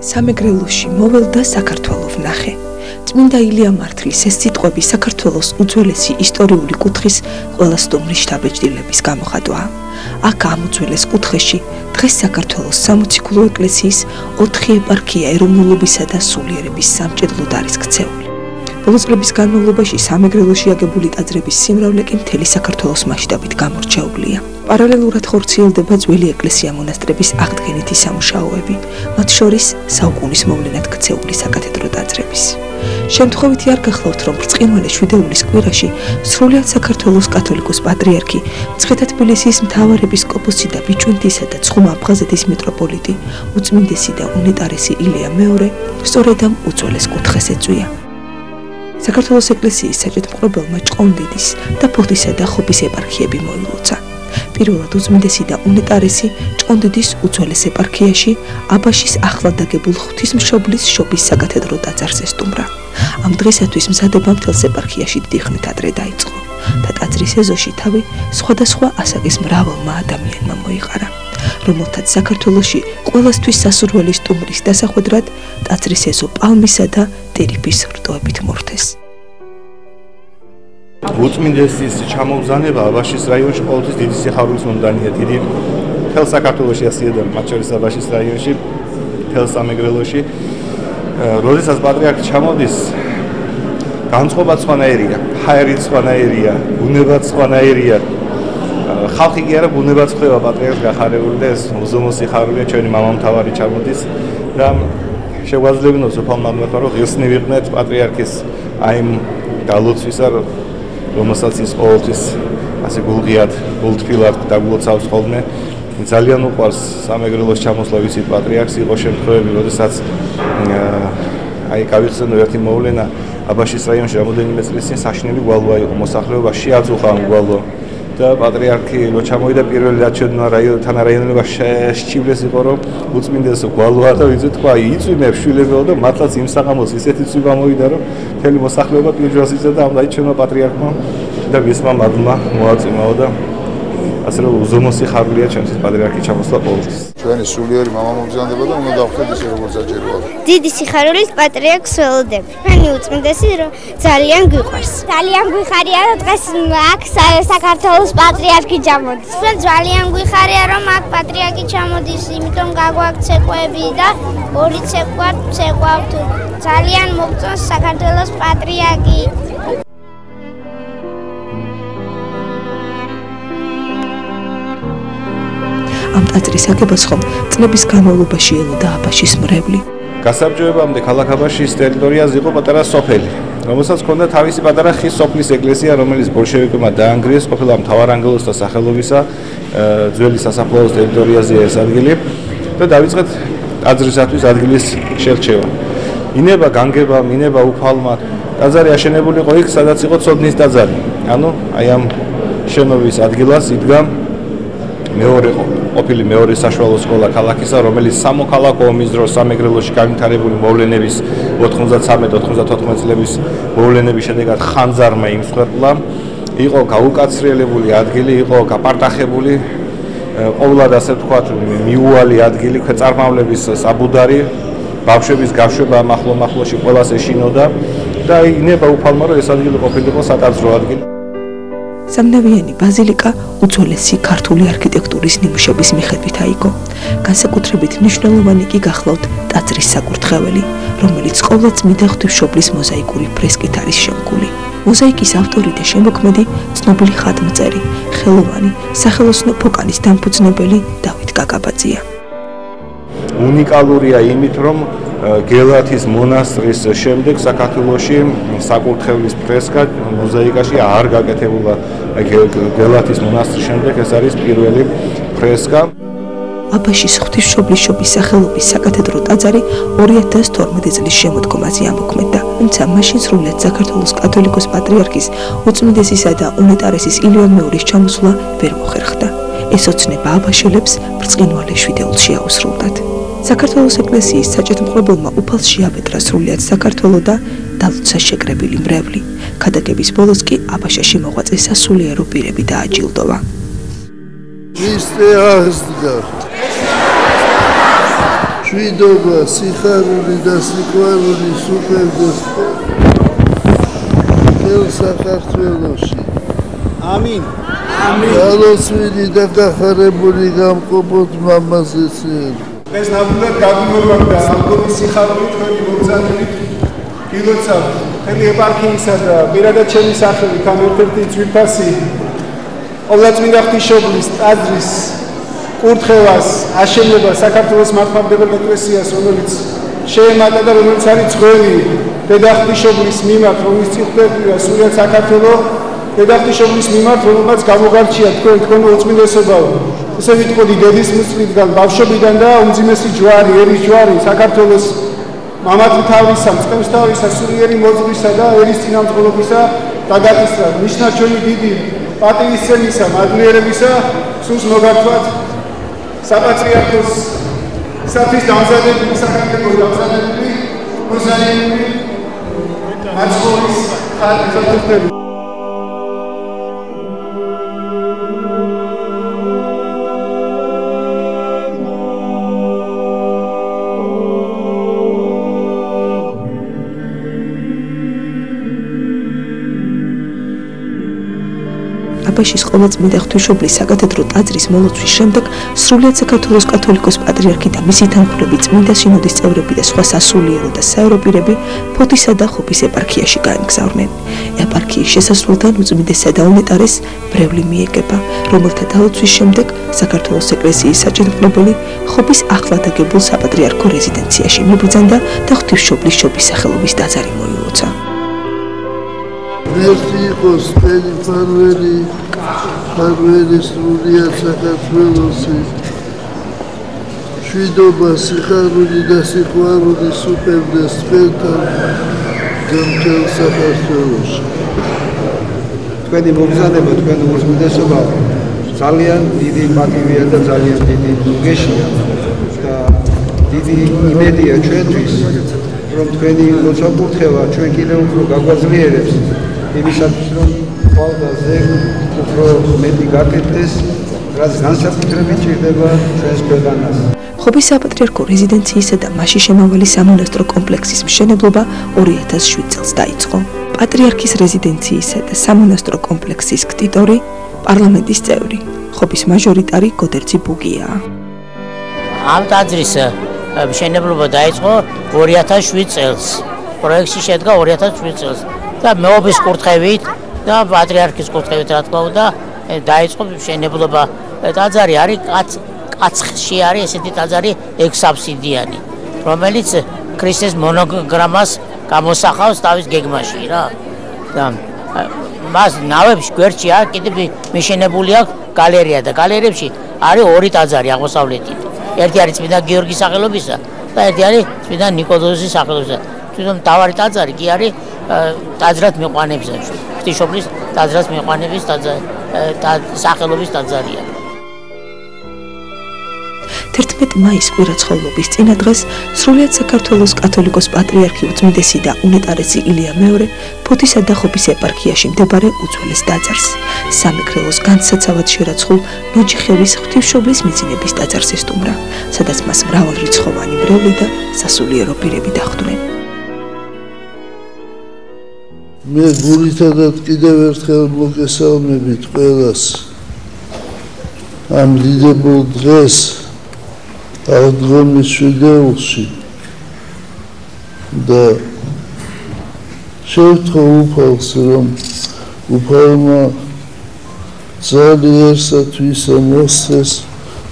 სამეგრელოში მოველდა საქართველოს ვნახე. წმინდა ილია მართლის ეს სიტყვები საქართველოს უძველესი ისტორიული კუთხის ყველა სტუმრის შთაბეჭდილების გამოხატვაა. აქ ამ უძველეს კუთხეში დღეს საქართველოს სამოციქულო ეკლესიის 4 ეპარქია ეროვნულობისა და სულიერების სამჭედლოდ არის ქცეული. ბოლო წლების განმავლობაში სამეგრელოში აგებული ტაძრების სიმრავლე კი მთელი საქართველოს მასშტაბით გამორჩეულია. პარალელურად ხორციელდება ძველი ეკლესია-მონასტრების აღდგენითი სამუშაოები, მათ შორის საუკუნის მოვლენად ქცეული საკათედრო ტაძრების. შემთხვევითი არ გახლავთ, რომ ბრწყინვალე შვიდეულის კვირაში სრულიად საქართველოს კათოლიკოს პატრიარქი, მცხეთა-თბილისის მთავარეპისკოპოსი და ბიჭვინთისა და ცხუმა-აფხაზეთის მიტროპოლიტი, უწმინდესი და უნეტარესი ილია მეორე, სწორედ ამ უძველეს კუთხეს ეწვია. საქართველოს ეკლესიის საჭედმყრობელმა ჭყონდიდის და ფოთისა და ხობის ეპარქიები მოილოცა. პირველად უწმინდესი და უნეტარესი ჭყონდიდის უძველეს ეპარქიაში აბაშის ახლად დაგებულ ღვთისმშობლის შობის საკათედრო ტაძარს ესტუმრა. ამ დღისათვის მზადება მთელს ეპარქიაში დიდი ხნით ადრე დაიწყო და ტაძრის ეზოში თავი სხვადასხვა ასაკის მრავალმა ადამიანმა მოიყარა, რომელთაც საქართველოში ყველასთვის სასურველი სტუმრის დასახვედრად ტაძრის ეზო პალმისა და ტერიფის რტოებით მორთეს. უწმინდესის ჩამოგზანება აბაშის რაიონში ყოველთვის დიდი სიხარულის მომდანია. დიდი მთელ საქართველოში ასია და მათ შორის აბაშის რაიონში, მთელ სამეგრელოში. როდესაც პატრიარქი ჩამოდის, განწყობაც სხვანაირია, ჰაერიც სხვანაირია, ბუნებაც სხვანაირია. ხალხი კი არა, ბუნებაც ხდება პატრიარქს გახარებული და ეს უზომო სიხარულია ჩვენი მამამთავარი ჩამოდის და შეგვაძლებინოს სოფალ მამათა რომ ღირსნი ვიყნეთ პატრიარქის აი იმ გალოცვისა, რომელსაც ის ყოველთვის ასე გულღიად, გულთბილად დაგულოცავს ხოლმე. ძალიან უყვარს სამეგრელოს ჩამოსვლა, ვიცით პატრიარქს, იყო შემთხვევები, როდესაც აი გავიხსენო ერთი მოვლენა აბაშის რაიონში რამოდენიმე წლის წინ საშინელი გვალვა იყო მოსახლეობა შეაწუხა ამ გვალვა და პატრიარქი რო ჩამოვიდა პირველი რაც შეძნა თანარაიონელობა შეჭივლეს იყო რომ უწმინდესო გვალვა და ვიცით თქვა იწვიმებს შვილებო და მართლაც იმ საღამოს ისეთი წვიმა მოვიდა რომ მთელი მოსახლეობა პირჯვარს იწევდა ამ დაიჩვენა პატრიარქმა და მისმა მადლმა მოაწიმაო და ასე რომ უზომოსი ხარულია ჩემთვის პატრიარქი ჩამოსვლა ყოველთვის. ჩვენი სულიერი მამა მოგზაურდება და უნდა დავხვდეთ ისე როგორც საჭიროა. დიდი სიხარულით პატრიარქს ველოდებ. ჩვენი უწმინდესი ძალიან გვიყვარს. ძალიან გვიხარია რომ დღეს აქ საქართველოს პატრიარქი ჩამოდის. ჩვენ ძალიან გვიხარია რომ აქ პატრიარქი ჩამოდის, იმიტომ გაგვაქვს ცეკვები და ორი ცეკვა ცეკვავთ. ძალიან მოგწონს საქართველოს პატრიარქი. ამ ტაძრის აგებას ხომ წლების განმავლობაში ელოდა აბაშის მრევლი. გასაბჭოებამდე ქალაქ აბაშის ტერიტორიაზე იყო პატარა სოფელი, რომელსაც ჰქონდა თავისი პატარა ხის სოფლის ეკლესია, რომელიც ბოლშევიკებმა დაანგრიეს, ყოფილა მთავარანგელოზთა სახელობისა, ძველი სასაფლაოს ტერიტორიაზე ეს ადგილი და დაიწყეთ ტაძრისათვის ადგილის შერჩევა. ინება განგება, მინება უფალმა, ტაძარი აშენებული იყო იქ, სადაც იყო ცოდნის ტაძარი. ანუ აი ამ შენობის ადგილას იდგა ყოფილი მეორე საშუალო სკოლა ქალაქისა, რომელიც სამოქალაქო ომის დროს სამეგრელოში განვითარებული მოვლენების 93-94 წლების მოვლენების შედეგად ხანძარმა იმსხვერპლა, იყო გაუკაცრიელებული ადგილი, იყო გაპარტახებული, ყოველად ასე ვთქვათ, მიუვალი ადგილი, ქვეწარმავლების საბუდარი, ბავშვების გაშვება ახლო-ახლოში ყველას ეშინოდა და ინება უფალმა რომ ეს ადგილი ყოფილიყო სატაძრო ადგილი. სამნავიანი ბაზილიკა უძველესი ქართული არქიტექტურის ნიმუშების მიხედვით აიგო. განსაკუთრებით მნიშვნელოვანი კი გახლავთ ტაძრის საკურთხეველი, რომელიც ყოვლადწმინდა ღვთისმშობლის მოზაიკური ფრესკით არის შემკული. მოზაიკის ავტორი და შემოქმედი ცნობილი ხატმწერი, ხელოვანი, სახელოსნო ფოკანის დამფუძნებელი დავით კაკაბაძია. უნიკალურია იმით, რომ გელათის მონასტრის შემდეგ საქართველოში საკურთხევლის ფრესკა მოზაიკაში არ გაკეთებულა. გელათის მონასტრის შემდეგ ეს არის პირველი ფრესკა. აბაშის ღვთისმშობლის შობის სახელობის საკათედრო ტაძარი 2012 წლის შემოდგომაზე ამოქმედდა, თუმცა მაშინ სრულიად საქართველოს კათოლიკოს პატრიარქის უწმინდესისა და უნეტარესის ილია მეორის ჩამოსვლა ვერ მოხერხდა. ეს ოცნება აბაშელებს ბრწყინვალე შვიდეულში აუსრულდათ. საქართველოს ეკლესიის საჭედმყრობელმა უფალს შეაბედრა სრულიად საქართველო და დალოცა შეკრებილი მრევლი. ქადაგების ბოლოს კი აბაშაში მოღვაწე სასულიერო პირები დააჯილდოვა. მშვიდობა, სიხარული და სიყვარული სუფევდეს მთელ საქართველოში. ამინ. გალოცვილი და გახარებული გამყოფოთ მამაზე სერგო. ეს ნამდვილად გაგუმებდა ამბობი სიხარული თქვენი მოგზაურობით გილოცავ მთელი ეპარქიისა და პირადად ჩემი სახელით ამ ერთ-ერთი ძვირფასი ყოვლადწმინდა ღვთისმშობლის ტაძრის კურთხევას აშენება საქართველოს მართლმადიდებელ ეკლესიას, რომელიც შეემატა და რომელიც არის ძღვენი დედა ღვთისმშობლის მიმართ, რომლის წინხლებია სულიად საქართველო დედა ღვთისმშობლის მიმართ, რომელმაც გამოგარჩია თქვენი უწმინდესობაო. ესე ვიტყოდი დედის მწვრთნიდან, ბავშვობიდან და უმძიმესი ჯვარი, ერის ჯვარი საქართველოს მამათმთავრისა, მწყემსთავრისა, სულიერი მოძღვრისა და ერის წინამძღოლობისა დაგაკისრა. ნიშნად ჩვენი დიდი პატივისცემისა, მადლიერებისა, სულს მოგართვათ საპატრიარქოს სათვის დამზადებული საქართველოს დამზადებული მოზაიკური მაცხოვრის ხატი. აბაშის ყოვლადწმინდა ღვთისმშობლის საკათედრო ტაძრის მოლოცვის შემდეგ სრულიად საქართველოს კათოლიკოს პატრიარქი და მისი თანხმლები წმინდა სინოდის წევრები და სხვა სასულიერო და საერო პირები ფოთისა და ხობის ეპარქიაში გაემგზავრნენ. ეპარქიის შესასვლელთან უწმინდესსა და უნეტარეს ბრევლი მიეგება, რომელთა დალოცვის შემდეგ საქართველოს ეკლესიის საჭიროებელი ხობის ახლად აგებულ საპატრიარქო რეზიდენციაში მიბრძანდა და ღვთისმშობლის შობის სახელობის ტაძარი მოილოცა. ერთი იყოს მთელი ფარველი სრულიად საქართველოსი. მშვიდობა, სიხარული და სიყვარული სუფევდეს თქვენთან და მთელ საქართველოში. თქვენი მოგზაურობა, თქვენი უზრუნველობა ძალიან დიდი პატივია და ძალიან დიდი გეშია და დიდი იმედია ჩვენთვის, რომ თქვენი მოწაფურთხევა ჩვენ კიდევ უფრო გაგვაძლიერებს იმისათვის, რომ ყველაზე უფრო მეტი გაკეთდეს, რაც განსაკუთრებით ჭირდება ჩვენს ქვეყანას. ხობის საპატრიარქო რეზიდენციისა და მასში შემავალი სამონასტრო კომპლექსის მშენებლობა 2007 წელს დაიწყო. პატრიარქის რეზიდენციისა და სამონასტრო კომპლექსის ქტიტორი, პარლამენტის წევრი, ხობის მაჟორიტარი გოდერძი ბუგიაა. ამ ტაძრის მშენებლობა დაიწყო 2007 წელს. პროექტი შედგა 2007 წელს და მეობის კურთხევით და პატრიარქის კურთხევით, რა თქმა უნდა, დაიწყო მშენებლობა. ტაძარი არის კაცხში არის ესეთი ტაძარი 6 აბსიდიანი, რომელიც ქრისტეს მონოგრამას გამოსახავს თავის გეგმაში რა. და მას ნავებში გვერდში აქვს კიდევ მიშენებული აქვს გალერეა და გალერეებში არის ორი ტაძარი აღმოსავლეთით. ერთი არის წმინდა გიორგის სახელობისა და ერთი არის წმინდა ნიკოდოზის სახელობისა. თვითონ მთავარი ტაძარი კი არის ტაძრად მიყვანებისა, ღვთისმშობლის ტაძრად მიყვანების სახელობის ტაძარია. 11 მაის კვირაცხოვლობის წინა დღეს სრულიად საქართველოს კათოლიკოს პატრიარქი უწმინდესი და უნეტარესი ილია მეორე ფოთისა და ხობის ეპარქიაში მდებარე უძველეს ტაძარს, სამეგრელოს განსაცავად შერაცხულ ნოჯიხევის ღვთისმშობლის მიძინების ტაძარს ესტუმრა, სადაც მას მრავალრიცხოვანი მრევლი და სასულიერო პირები დახვდნენ. მე გულითადად კიდევ ერთხელ მოგესალმებით ყველას ამ დიდებულ დღეს აღდგომის შვიდეულში და შევთხოვ უფალს, რომ უფალმა ძალიერსათვის მოსცეს,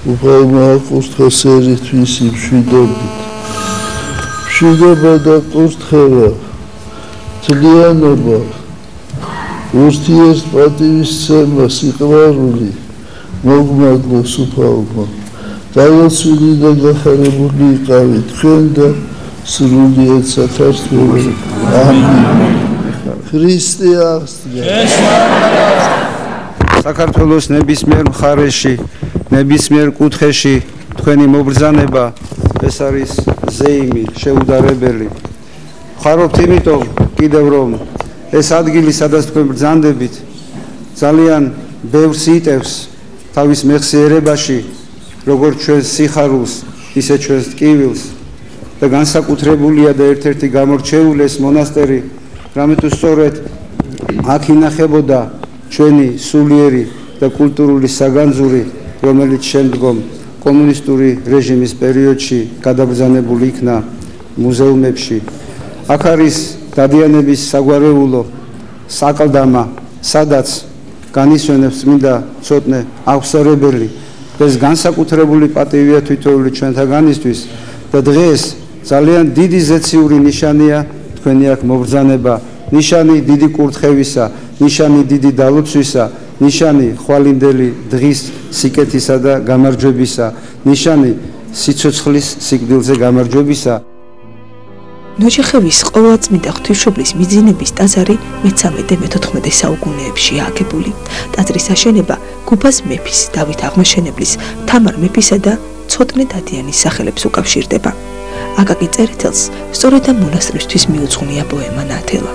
უფალმა აკურთხეს ერითვისი მშვიდობით. მშვიდობა და კურთხევა, თლიანობა, ურთიერთპატივისცემა, სიყვარული მოგმადლოს უფალმა. დალოცვილი და გახარებული იყავით თქვენ და სრულიად საქართველოს. ამინ. ქრისტე აღსდგა. საქართველოს ნებისმიერ მხარეში, ნებისმიერ კუთხეში თქვენი მობრძანება ეს არის ზეიმი, შეუდარებელი. ვხარობთ იმიტომ კიდევ რომ ეს ადგილი, სადაც თქვენ ბრძანდებით, ძალიან ბევრს იტევს თავის მეხსიერებაში, როგორც ჩვენ სიხარულს ისე ჩვენს ტკივილს და განსაკუთრებულია და ერთ-ერთი გამორჩეული ეს მონასტერი, რამე თუ სწორედ აქ ინახებოდა ჩვენი სულიერი და კულტურული საგანძური, რომელიც შემდგომ კომუნისტური რეჟიმის პერიოდში გადაბრძანებული იქნა მუზეუმებში. აქ არის დადიანების საგვარეულო საკლდამა, სადაც განისვენებს წმინდა ცოტნე აღსარებელი ეს განსაკუთრებული პატივია თვითეული ჩვენთაგანისთვის და დღეს ძალიან დიდი ზეციური ნიშანია თქვენი აქ მობრძანება, ნიშანი დიდი კურთხევისა, ნიშანი დიდი დალოცვისა, ნიშანი ხვალინდელი დღის სიკეთისა და გამარჯვებისა, ნიშანი სიცოცხლის სიკვდილზე გამარჯვებისა. ნოჯახევის ყოვლადწმინდა ღვთისმშობლის მიძინების ტაძარი მე-13-მე-14 საუკუნეებში ააგებული. ტაძრის აშენება გუბას მეფის, დავით აღმაშენებლის, თამარ მეფისა და ცოტნე დადიანის სახელებს უკავშირდება. აკაკი წერეთელს სწორედ ამ მონასტრისთვის მიუძღვნია პოემა ნათელა.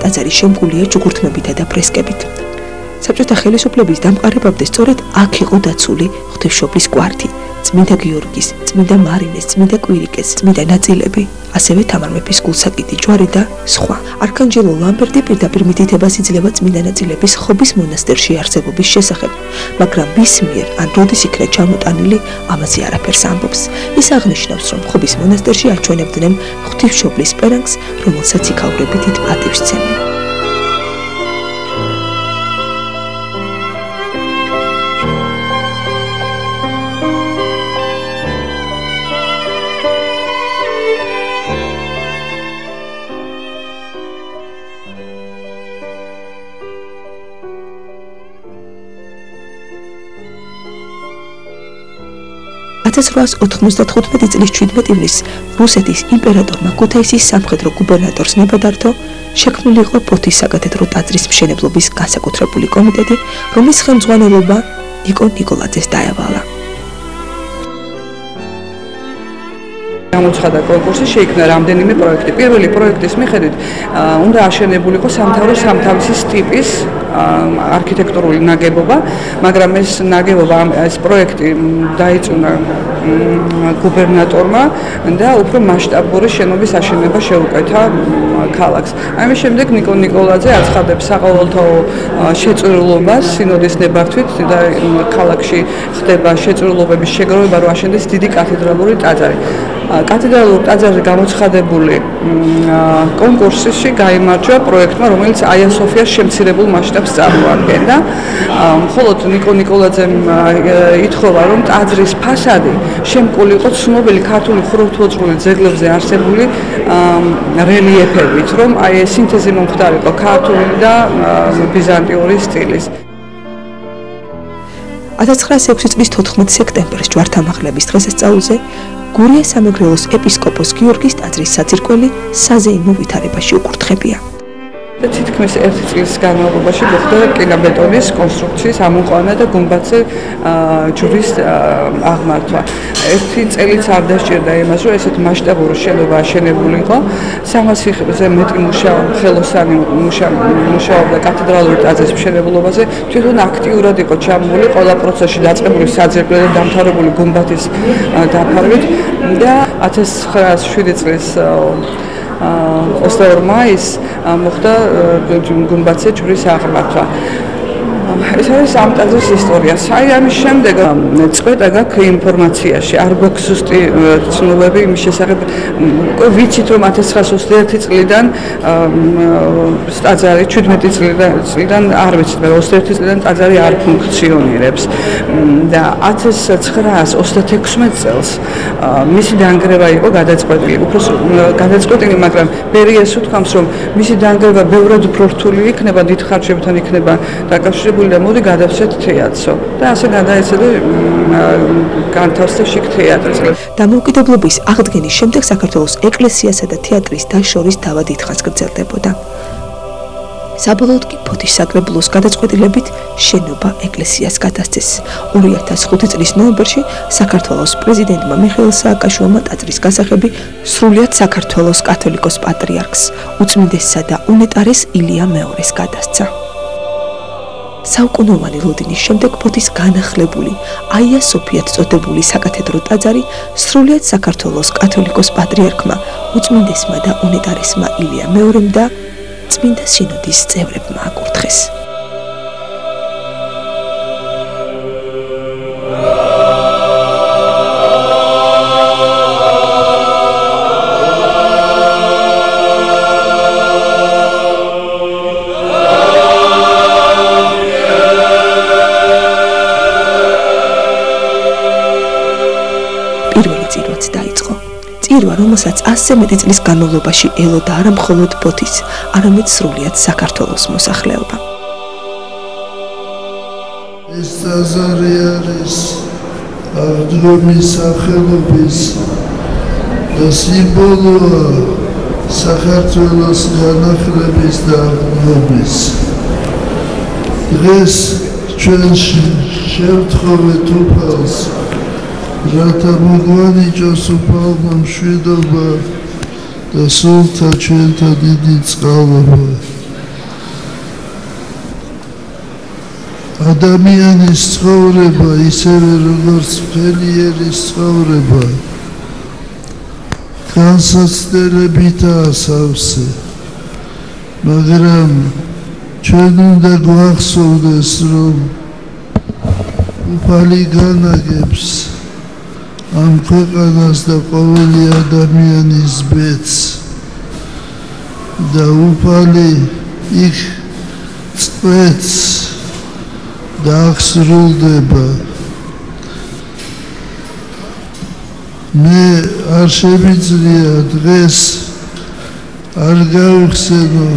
ტაძარი შემკულია ჩუქურთმებითა და ფრესკებით. საბჭოთა ხელისუფლების დამყარებამდე სწორედ აქ იყო დაცული ღვთისმშობლის კვართი, წმინდა გიორგის, წმინდა მარინეს, წმინდა კვირიკეს, წმინდა ნაწილები, ასევე თამარ მეფის გულსაკიდი ჯვარი და სხვა. არქანჯელო ლამბერტი პირდაპირ მითითებას იძლევა წმინდა ნაწილების ხობის მონასტერში არსებობის შესახებ, მაგრამ ვის მიერ ან როდის იქნა ჩამოტანილი, ამაზე არაფერს ამბობს. ის აღნიშნავს, რომ ხობის მონასტერში აჩვენებდნენ ღვთისმშობლის პერანგს, რომელსაც იქაურები დიდ პატივს სცემენ. წლის 17 ივნისს რუსეთის იმპერატორმა ქუთაისის სამხედრო გუბერნატორს ნებადართო შექმნილი იყო ფოთის საკათედრო ტაძრის მშენებლობის განსაკუთრებული კომიტეტი, რომლის ხელმძღვანელობა ნიკო ნიკოლაძეს დაევალა. გამოცხადა კონკურსი, შეიქმნა რამდენიმე პროექტი. პირველი პროექტის მიხედვით უნდა აშენებულიყო სამთავისის ტიპის არქიტექტურული ნაგებობა, მაგრამ ეს ნაგებობა, ეს პროექტი დაიწუნა გუბერნატორმა და უფრო მასშტაბური შენობის აშენება შეუკეთა ქალაქს. ამის შემდეგ ნიკო ნიკოლაძე აცხადებს საყოველთაო შეწირულობას სინოდის ნებართვით და ქალაქში ხდება შეწირულობების შეგროვება, რომ აშენდეს დიდი კათედრალური ტაძარი. კათედრალურ ტაძარზე გამოცხადებული კონკურსში გაიმარჯვა პროექტმა, რომელიც აია სოფიას შემცირებულ მასშტაბს წარმოადგენდა. მხოლოდ ნიკო ნიკოლაძემ ითხოვა, რომ ტაძრის ფასადი შემკული იყო ცნობილი ქართული ხუროთმოძღვრული ძეგლებზე არსებული რელიეფებით, რომ აი ეს სინთეზი მომხდარიყო ქართული და ბიზანტიური სტილის. 1906 წლის 14 სექტემბერს ჯვართამაღლების დღესასწაულზე გურია სამეგრელოს ეპისკოპოს გიორგის ტაძრის საძირკველი საზეიმო ვითარებაში უკურთხებია. თითქმის 1 წლის განმავლობაში მოხდა კილობეტონის კონსტრუქციის ამოყვანა და გუმბათზე ჯვრის აღმართვა. 1 წელიც არ დასჭირდა იმას, რომ ესეთ მასშტაბური შენობა აშენებულიყო. 300-ზე მეტი ხელოსანი მუშაობდა კათედრალური ტაძრის მშენებლობაზე, თვითონ აქტიურად იყო ჩაბმული ყველა პროცესში დაწყებული საძირკველი და დამთავრებული გუმბათის დაფარვით და 1907 წლის 22 მაისს მოხდა გუმბათზე ჯვრის აღმართვა. ეს არის ამ ტაძრის ისტორია. აი ამის შემდეგ წყვეტა გაქვს ინფორმაციაში, არ გვაქვს ზუსტი ცნობები იმის შესახებ. ვიცით რომ 1921 წლიდან ტაძარი 17 წლიდან არ ვიცით, მაგრამ 21 წლიდან ტაძარი არ ფუნქციონირებს და 1936 წელს მისი დანგრევა იყო გადაწყვეტილი. გადაწყვეტილი, მაგრამ ბერიას უთქვამს, რომ მისი დანგრევა ბევრად უფრო რთული იქნება, დიდ ხარჯებთან იქნება დაკავშირებული და მოდი გადავცეთ თეატრსო და ასე გადაეცედა განთავსდა შიგ თეატრს. დამოუკიდებლობის აღდგენის შემდეგ საქართველოს ეკლესიასა და თეატრის დაშორის დავა დიდხანს გრძელდებოდა. საბოლოოდ კი ფოთის საკრებულოს გადაწყვეტილებით შენობა ეკლესიას გადასცეს. 2005 წლის ნოემბერში საქართველოს პრეზიდენტმა მიხეილ სააკაშვილმა ტაძრის გასახები სრულიად საქართველოს კათოლიკოს პატრიარქს, უწმინდესსა და უნეტარეს ილია მეორეს გადასცა. საუკუნოვანი ლოდინის შემდეგ ფოთის განახლებული აია სოფიად წოდებული საკათედრო ტაძარი სრულიად საქართველოს კათოლიკოს პატრიარქმა უწმინდესმა და უნეტარესმა ილია მეორემ და წმინდა სინოდის წევრებმა აკურთხეს. წირვა, რომელსაც 100-ზე მეტი წლის განმავლობაში ელოდა არა მხოლოდ ფოთის, არამედ სრულიად საქართველოს მოსახლეობა. ეს ტაძარი არის აღდგომის სახელობის და სიმბოლოა საქართველოს განახლების და აღდგომის. დღეს ჩვენში შევთხოვეთ უფალს, რათა მოგვანიჭოს უფალმა მშვიდობა და სულთა ჩვენთა დიდი წყალობა. ადამიანის ცხოვრება, ისევე როგორც მთელიერის ცხოვრება, განსაცდელებითაა სავსე, მაგრამ ჩვენ უნდა გვახსოვდეს, რომ უფალი განაგებს ამ ქვეყანას და ყოველი ადამიანის ბედს და უფალი იქ წვეთს და აღსრულდება. მე არ შემიძლია დღეს არ გავიხსენო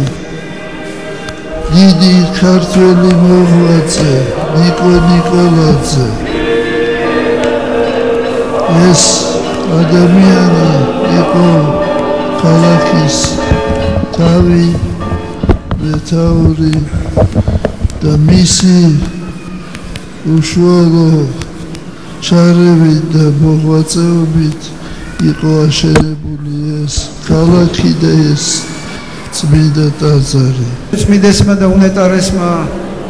დიდი ქართველი მოღვაწე ნიკო ნიკოლაძე. ეს ადამიანი იყო ქალაქის თავი, მეთაური და მისი უშუალო ჩარევით და მოღვაწეობით იყო აშენებული ეს ქალაქი და ეს წმინდა ტაძარი. წმინდესმა და უნეტარესმა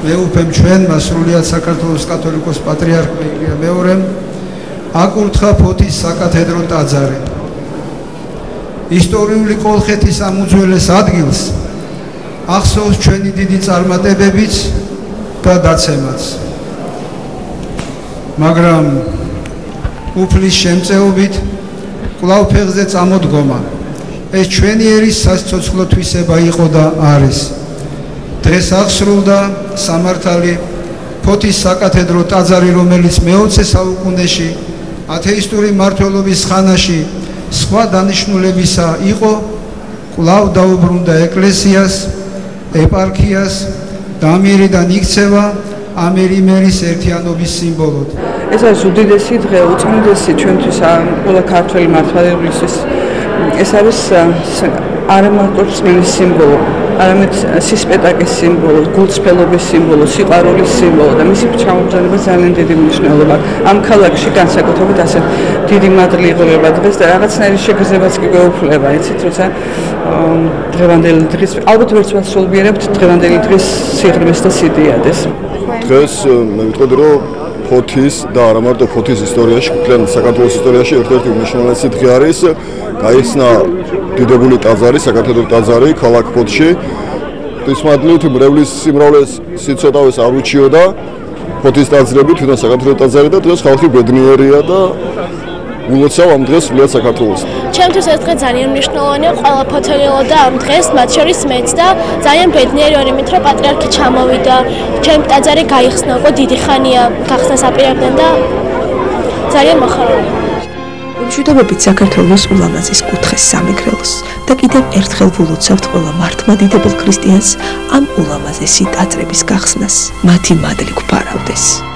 მეუფემ ჩვენმა სრულიად საქართველოს კათოლიკოს პატრიარქმა ილია მეორემ აკურთხა ფოთის საკათედრო ტაძარი. ისტორიული კოლხეთის ამ უძველეს ადგილს ახსოვს ჩვენი დიდი წარმატებებიც და დაცემაც. მაგრამ უფლის შემწეობით კვლავ ფეხზე წამოდგომა ეს ჩვენი ერის სასიცოცხლო თვისება იყო და არის. დღეს აღსრულდა სამართალი ფოთის საკათედრო ტაძარი, რომელიც მე-20 საუკუნეში ათეისტური მმართველობის ხანაში სხვა დანიშნულებისა იყო, კვლავ დაუბრუნდა ეკლესიას, ეპარქიას და ამიერიდან იქცევა ამერიმერის ერთიანობის სიმბოლოდ. ეს არის უდიდესი დღე, უწმინდესი ჩვენთვის ყველა ქართველი მართლმადიდებლისთვის. ეს არის არა მარტო წმინდის სიმბოლო, არამედ სისპეტაკის სიმბოლო, გულწრფელობის სიმბოლო, სიყვარულის სიმბოლო და მისი ჩამობრძანება ძალიან დიდი მნიშვნელობა. ამ ქალაქში განსაკუთრებით ასეთ დიდი მადლი იღებება დღეს და რაღაცნაირი შეგრძნებაც კი გვეუფლება, იცით, როცა დღევანდელი დღის, ალბათ ვერც ვასრულბიერებთ დღევანდელი დღის სიღრმეს და სიდიადეს. დღეს მე ვიტყოდი, რომ ფოთის და არა მარტო ფოთის ისტორიაში, მთლიან საქართველოს ისტორიაში ერთ-ერთი უმნიშვნელოვანესი დღე არის. გაიხსნა დიდებული ტაძარი, საკათედრო ტაძარი ქალაქ ფოთში. ღვთისმადლით მრევლის სიმრავლეს სიცოტავეს არ უჩიოდა ფოთის ტაძრები, თვითონ საკათედრო ტაძარი და დღეს ხალხი ბედნიერია და ულოცავ ამ დღეს სრულიად საქართველოს. ჩემთვის ეს დღე ძალიან მნიშვნელოვანია, ყველა ფოთელილო და ამ დღეს, მათ შორის მეც და ძალიან ბედნიერი ვარ იმით, რომ პატრიარქი ჩამოვიდა, ჩემი ტაძარი გაიხსნა, უკვე დიდი ხანია გახსნას აპირებდნენ და ძალიან მოხარულია. მშვიდობებით საქართველოს ულამაზეს კუთხეს სამეგრელოს და კიდევ ერთხელ ვილოცავთ ყველა მართლმადიდებელ ქრისტიანს ამ ულამაზესი ტაძრების გახსნას. მათი მადლი გვფარავდეს.